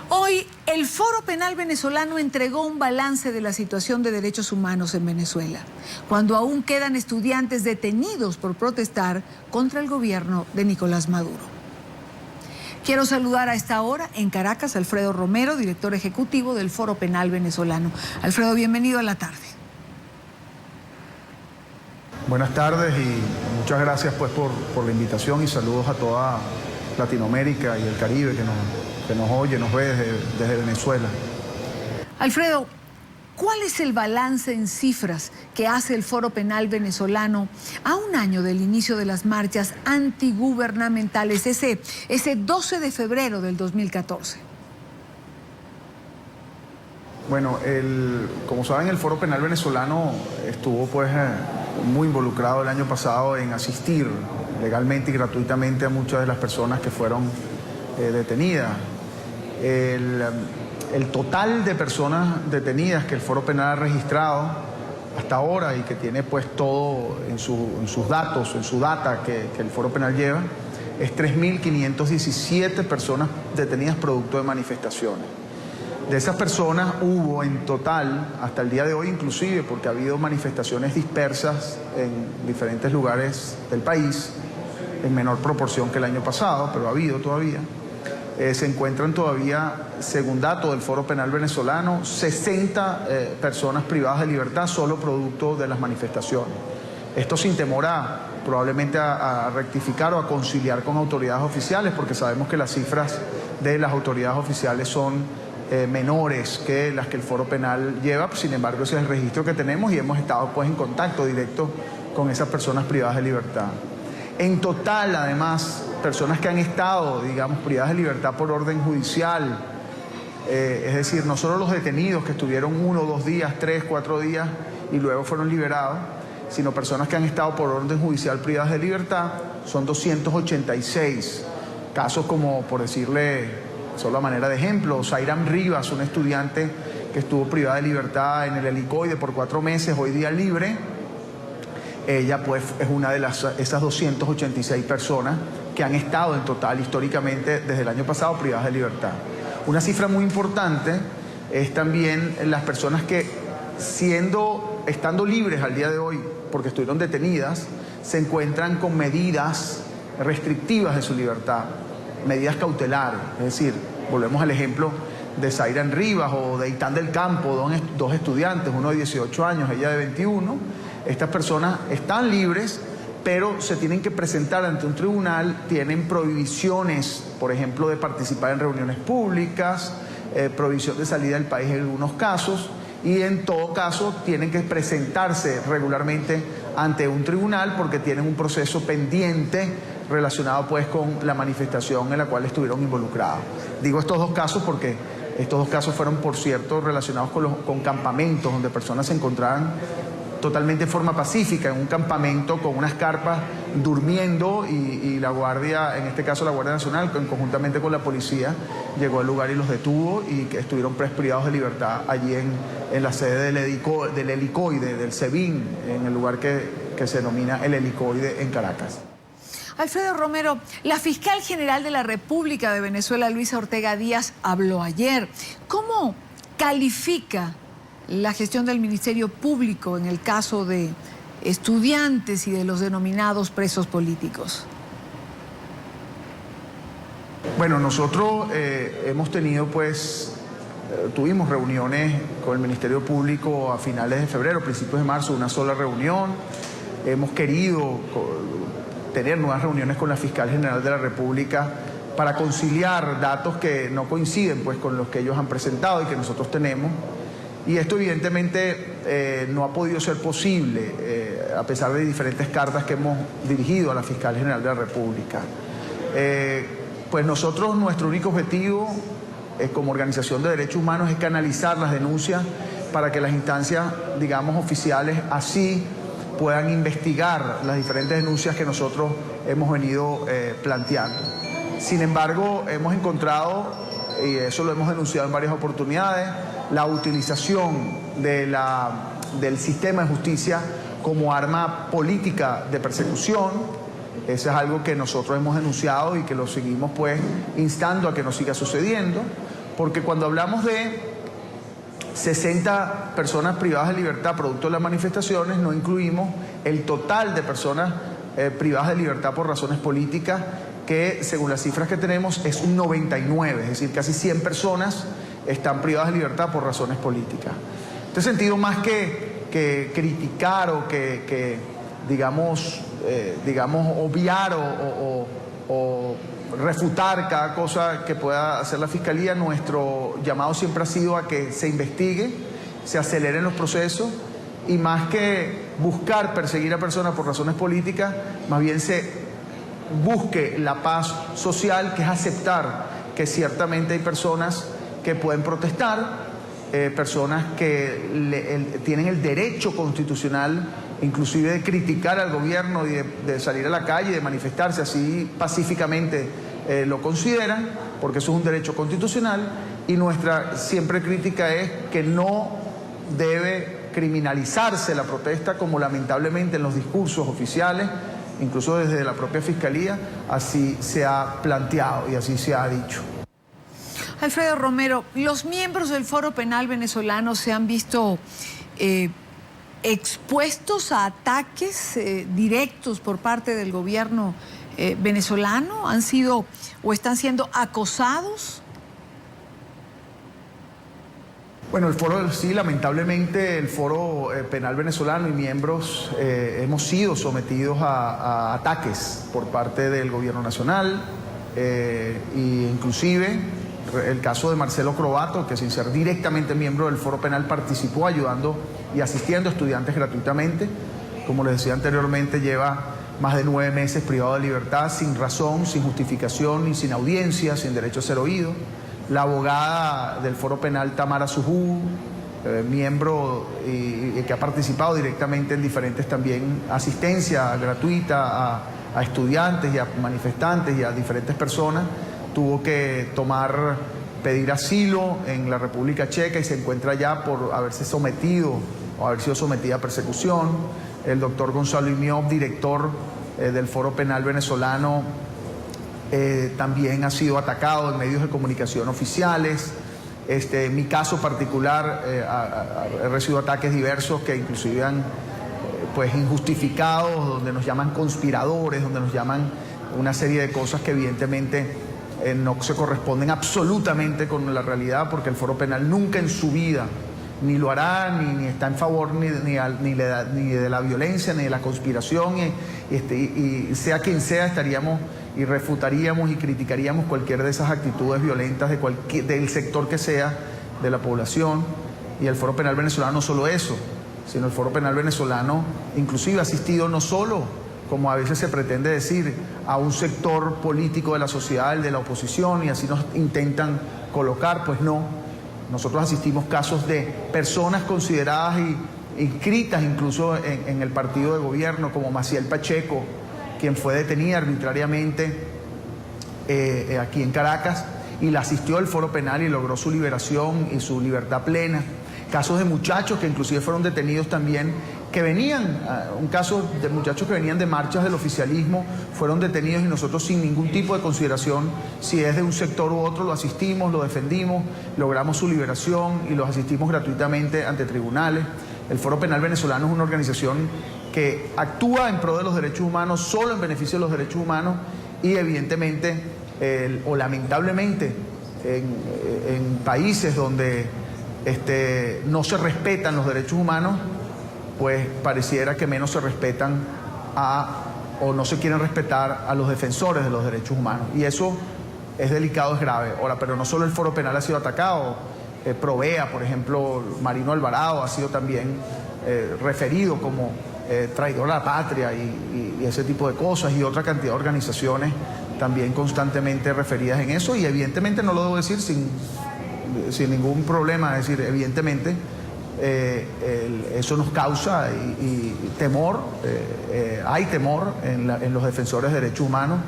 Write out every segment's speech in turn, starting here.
Hoy, el Foro Penal Venezolano entregó un balance de la situación de derechos humanos en Venezuela, cuando aún quedan estudiantes detenidos por protestar contra el gobierno de Nicolás Maduro. Quiero saludar a esta hora en Caracas a Alfredo Romero, director ejecutivo del Foro Penal Venezolano. Alfredo, bienvenido a la tarde. Buenas tardes y muchas gracias pues por la invitación y saludos a toda Latinoamérica y el Caribe que nos oye, nos ve desde Venezuela. Alfredo, ¿cuál es el balance en cifras que hace el Foro Penal Venezolano a un año del inicio de las marchas antigubernamentales, ese 12 de febrero del 2014? Bueno, como saben, el Foro Penal Venezolano estuvo pues muy involucrado el año pasado en asistir legalmente y gratuitamente a muchas de las personas que fueron detenidas. El total de personas detenidas que el Foro Penal ha registrado hasta ahora y que tiene pues todo en sus datos, en su data que el Foro Penal lleva, es 3.517 personas detenidas producto de manifestaciones. De esas personas hubo en total, hasta el día de hoy inclusive, porque ha habido manifestaciones dispersas en diferentes lugares del país, en menor proporción que el año pasado, pero ha habido todavía, se encuentran todavía, según datos del Foro Penal Venezolano, 60 personas privadas de libertad solo producto de las manifestaciones. Esto sin temor probablemente a rectificar o a conciliar con autoridades oficiales, porque sabemos que las cifras de las autoridades oficiales son menores que las que el Foro Penal lleva. Sin embargo, ese es el registro que tenemos y hemos estado pues en contacto directo con esas personas privadas de libertad. En total, además, personas que han estado, digamos, privadas de libertad por orden judicial, es decir, no solo los detenidos que estuvieron 1, 2 días, 3, 4 días y luego fueron liberados, sino personas que han estado por orden judicial privadas de libertad, son 286 casos, como por decirle, solo a manera de ejemplo, Zairam Rivas, una estudiante que estuvo privada de libertad en el helicoide por 4 meses, hoy día libre. Ella pues es una de esas 286 personas que han estado en total históricamente desde el año pasado privadas de libertad. Una cifra muy importante es también las personas que estando libres al día de hoy porque estuvieron detenidas, se encuentran con medidas restrictivas de su libertad, medidas cautelares. Es decir, volvemos al ejemplo de Zairam Rivas o de Itán del Campo, dos estudiantes, uno de 18 años, ella de 21. Estas personas están libres, pero se tienen que presentar ante un tribunal, tienen prohibiciones, por ejemplo, de participar en reuniones públicas, prohibición de salida del país en algunos casos, y en todo caso tienen que presentarse regularmente ante un tribunal porque tienen un proceso pendiente relacionado pues con la manifestación en la cual estuvieron involucrados. Digo estos dos casos porque estos dos casos fueron, por cierto, relacionados con campamentos donde personas se encontraban totalmente de forma pacífica en un campamento con unas carpas durmiendo y la guardia, en este caso la Guardia Nacional, conjuntamente con la policía, llegó al lugar y los detuvo y que estuvieron privados de libertad allí en la sede del helicoide, del SEBIN, en el lugar que se denomina el helicoide en Caracas. Alfredo Romero, la fiscal general de la República de Venezuela, Luisa Ortega Díaz, habló ayer. ¿Cómo califica la gestión del Ministerio Público en el caso de estudiantes y de los denominados presos políticos? Bueno, nosotros hemos tenido tuvimos reuniones con el Ministerio Público a finales de febrero, principios de marzo, una sola reunión. Hemos querido tener nuevas reuniones con la fiscal general de la República para conciliar datos que no coinciden pues con los que ellos han presentado y que nosotros tenemos. Y esto evidentemente no ha podido ser posible a pesar de diferentes cartas que hemos dirigido a la fiscal general de la República. Pues nosotros, nuestro único objetivo como organización de derechos humanos es canalizar las denuncias para que las instancias, digamos, oficiales así puedan investigar las diferentes denuncias que nosotros hemos venido planteando. Sin embargo, hemos encontrado, y eso lo hemos denunciado en varias oportunidades, la utilización del sistema de justicia como arma política de persecución. Eso es algo que nosotros hemos denunciado y que lo seguimos pues instando a que no siga sucediendo. porque cuando hablamos de 60 personas privadas de libertad producto de las manifestaciones, no incluimos el total de personas privadas de libertad por razones políticas, que según las cifras que tenemos es un 99, es decir, casi 100 personas están privadas de libertad por razones políticas. En este sentido, más que criticar o digamos, obviar o refutar cada cosa que pueda hacer la Fiscalía, nuestro llamado siempre ha sido a que se investigue, se aceleren los procesos y más que buscar perseguir a personas por razones políticas, más bien se busque la paz social, que es aceptar que ciertamente hay personas que pueden protestar, personas que tienen el derecho constitucional inclusive de criticar al gobierno y de salir a la calle, de manifestarse así pacíficamente lo consideran, porque eso es un derecho constitucional, y nuestra siempre crítica es que no debe criminalizarse la protesta, como lamentablemente en los discursos oficiales, incluso desde la propia Fiscalía, así se ha planteado y así se ha dicho. Alfredo Romero, los miembros del Foro Penal venezolano se han visto expuestos a ataques directos por parte del gobierno venezolano, han sido o están siendo acosados. Bueno, el foro, sí, lamentablemente el Foro Penal venezolano y miembros hemos sido sometidos a ataques por parte del gobierno nacional, e inclusive el caso de Marcelo Crobato, que sin ser directamente miembro del Foro Penal participó ayudando y asistiendo a estudiantes gratuitamente. Como les decía anteriormente, lleva más de 9 meses privado de libertad, sin razón, sin justificación y sin audiencia, sin derecho a ser oído. La abogada del Foro Penal, Tamara Sujú, miembro y que ha participado directamente en diferentes también asistencia gratuita a estudiantes y a manifestantes y a diferentes personas, tuvo que pedir asilo en la República Checa y se encuentra allá por haberse sometido o haber sido sometida a persecución. El doctor Gonzalo Imiop, director del Foro Penal venezolano, también ha sido atacado en medios de comunicación oficiales. En mi caso particular, he recibido ataques diversos que inclusive han injustificados, donde nos llaman conspiradores, donde nos llaman una serie de cosas que evidentemente no se corresponden absolutamente con la realidad, porque el Foro Penal nunca en su vida ni lo hará, ni está en favor ni de la violencia, ni de la conspiración, y sea quien sea, estaríamos y refutaríamos y criticaríamos cualquier de esas actitudes violentas del sector que sea de la población. Y el Foro Penal venezolano no solo eso, sino el Foro Penal venezolano inclusive ha asistido no solo, como a veces se pretende decir, a un sector político de la sociedad, el de la oposición, y así nos intentan colocar, pues no. Nosotros asistimos casos de personas consideradas y inscritas incluso en el partido de gobierno, como Maciel Pacheco, quien fue detenida arbitrariamente aquí en Caracas, y la asistió al Foro Penal y logró su liberación y su libertad plena. Casos de muchachos que inclusive fueron detenidos también, que venían, un caso de muchachos que venían de marchas del oficialismo, fueron detenidos y nosotros sin ningún tipo de consideración, si es de un sector u otro, lo asistimos, lo defendimos, logramos su liberación y los asistimos gratuitamente ante tribunales. El Foro Penal venezolano es una organización que actúa en pro de los derechos humanos, solo en beneficio de los derechos humanos, y evidentemente, o lamentablemente, en países donde no se respetan los derechos humanos, pues pareciera que menos se respetan o no se quieren respetar a los defensores de los derechos humanos. Y eso es delicado, es grave. Ahora, pero no solo el Foro Penal ha sido atacado, Provea, por ejemplo, Marino Alvarado ha sido también referido como traidor a la patria y ese tipo de cosas, y otra cantidad de organizaciones también constantemente referidas en eso, y evidentemente no lo debo decir sin ningún problema, es decir, evidentemente eso nos causa temor, hay temor en los defensores de derechos humanos,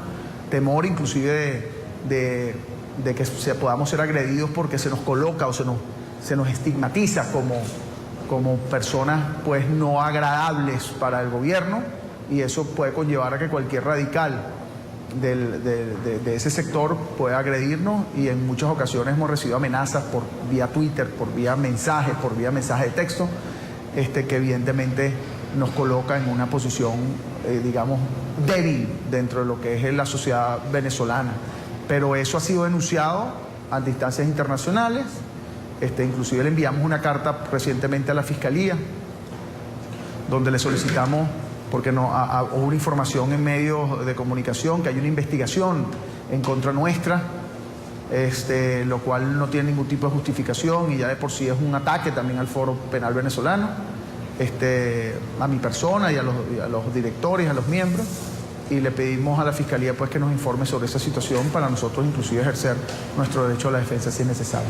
temor inclusive de que podamos ser agredidos porque se nos coloca o se nos estigmatiza como personas pues no agradables para el gobierno, y eso puede conllevar a que cualquier radical de ese sector puede agredirnos, y en muchas ocasiones hemos recibido amenazas por vía Twitter, por vía mensaje de texto, que evidentemente nos coloca en una posición, digamos, débil dentro de lo que es la sociedad venezolana. Pero eso ha sido denunciado ante instancias internacionales. Inclusive le enviamos una carta recientemente a la Fiscalía, donde le solicitamos, porque hubo una información en medios de comunicación que hay una investigación en contra nuestra, lo cual no tiene ningún tipo de justificación y ya de por sí es un ataque también al Foro Penal venezolano, a mi persona y a los directores, a los miembros, y le pedimos a la Fiscalía pues que nos informe sobre esa situación para nosotros inclusive ejercer nuestro derecho a la defensa si es necesario.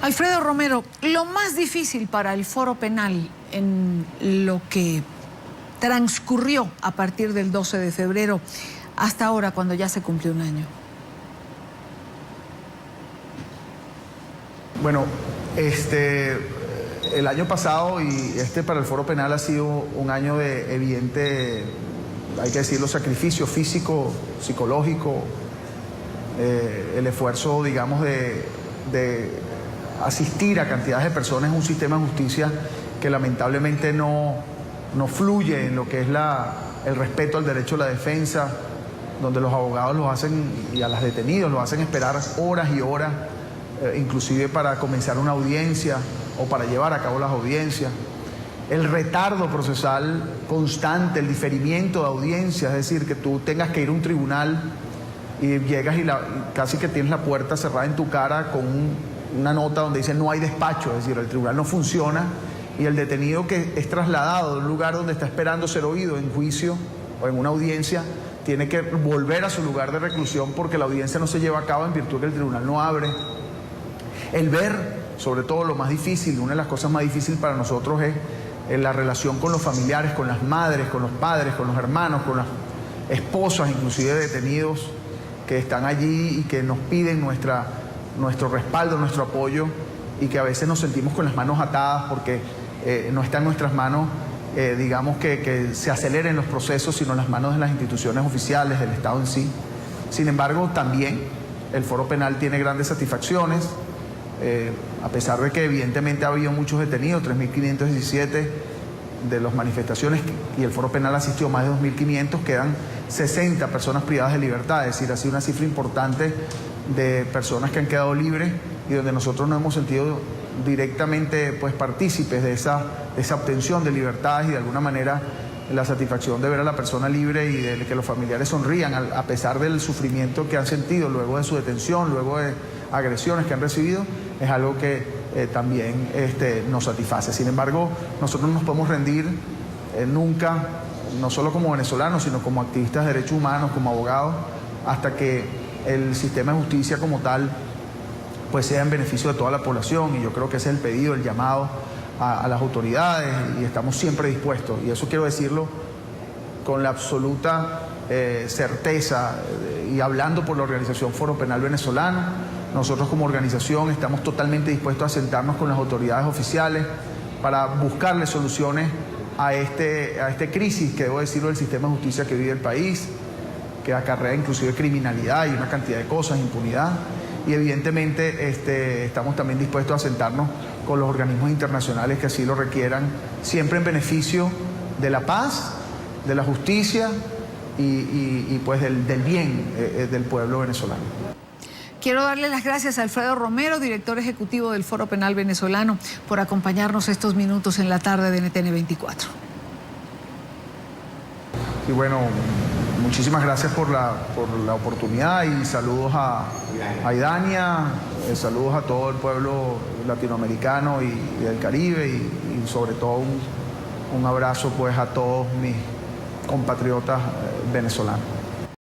Alfredo Romero, lo más difícil para el Foro Penal en lo que transcurrió a partir del 12 de febrero hasta ahora, cuando ya se cumplió un año. Bueno, el año pasado y para el Foro Penal ha sido un año de evidente, hay que decirlo, sacrificio físico, psicológico, el esfuerzo, digamos, de asistir a cantidades de personas en un sistema de justicia que lamentablemente no fluye en lo que es el respeto al derecho a la defensa, donde los abogados los hacen, y a los detenidos los hacen esperar horas y horas, inclusive para comenzar una audiencia o para llevar a cabo las audiencias. El retardo procesal constante, el diferimiento de audiencias, es decir, que tú tengas que ir a un tribunal y llegas y casi que tienes la puerta cerrada en tu cara con una nota donde dice no hay despacho, es decir, el tribunal no funciona, y el detenido que es trasladado de un lugar donde está esperando ser oído en juicio o en una audiencia tiene que volver a su lugar de reclusión porque la audiencia no se lleva a cabo en virtud de que el tribunal no abre. El ver, sobre todo lo más difícil, una de las cosas más difíciles para nosotros es la relación con los familiares, con las madres, con los padres, con los hermanos, con las esposas, inclusive detenidos que están allí y que nos piden nuestro respaldo, nuestro apoyo, y que a veces nos sentimos con las manos atadas porque no está en nuestras manos, digamos, que se aceleren los procesos, sino en las manos de las instituciones oficiales, del Estado en sí. Sin embargo, también el Foro Penal tiene grandes satisfacciones, a pesar de que evidentemente ha habido muchos detenidos, 3.517 de las manifestaciones, y el Foro Penal asistió más de 2.500, quedan 60 personas privadas de libertad, es decir, ha sido una cifra importante de personas que han quedado libres y donde nosotros nos hemos sentido directamente pues partícipes de esa obtención de libertades, y de alguna manera la satisfacción de ver a la persona libre y de que los familiares sonrían a pesar del sufrimiento que han sentido luego de su detención, luego de agresiones que han recibido, es algo que también nos satisface. Sin embargo, nosotros no nos podemos rendir nunca, no solo como venezolanos, sino como activistas de derechos humanos, como abogados, hasta que el sistema de justicia como tal pues sea en beneficio de toda la población, y yo creo que ese es el pedido, el llamado a las autoridades, y estamos siempre dispuestos, y eso quiero decirlo con la absoluta certeza, y hablando por la organización Foro Penal Venezolano. Nosotros como organización estamos totalmente dispuestos a sentarnos con las autoridades oficiales para buscarle soluciones a esta crisis, que debo decirlo, del sistema de justicia que vive el país, que acarrea inclusive criminalidad y una cantidad de cosas, impunidad. Y evidentemente estamos también dispuestos a sentarnos con los organismos internacionales que así lo requieran, siempre en beneficio de la paz, de la justicia y pues del bien del pueblo venezolano. Quiero darle las gracias a Alfredo Romero, director ejecutivo del Foro Penal Venezolano, por acompañarnos estos minutos en la tarde de NTN 24. Y bueno, muchísimas gracias por la oportunidad, y saludos a Idania, saludos a todo el pueblo latinoamericano y del Caribe, y sobre todo un abrazo pues a todos mis compatriotas venezolanos.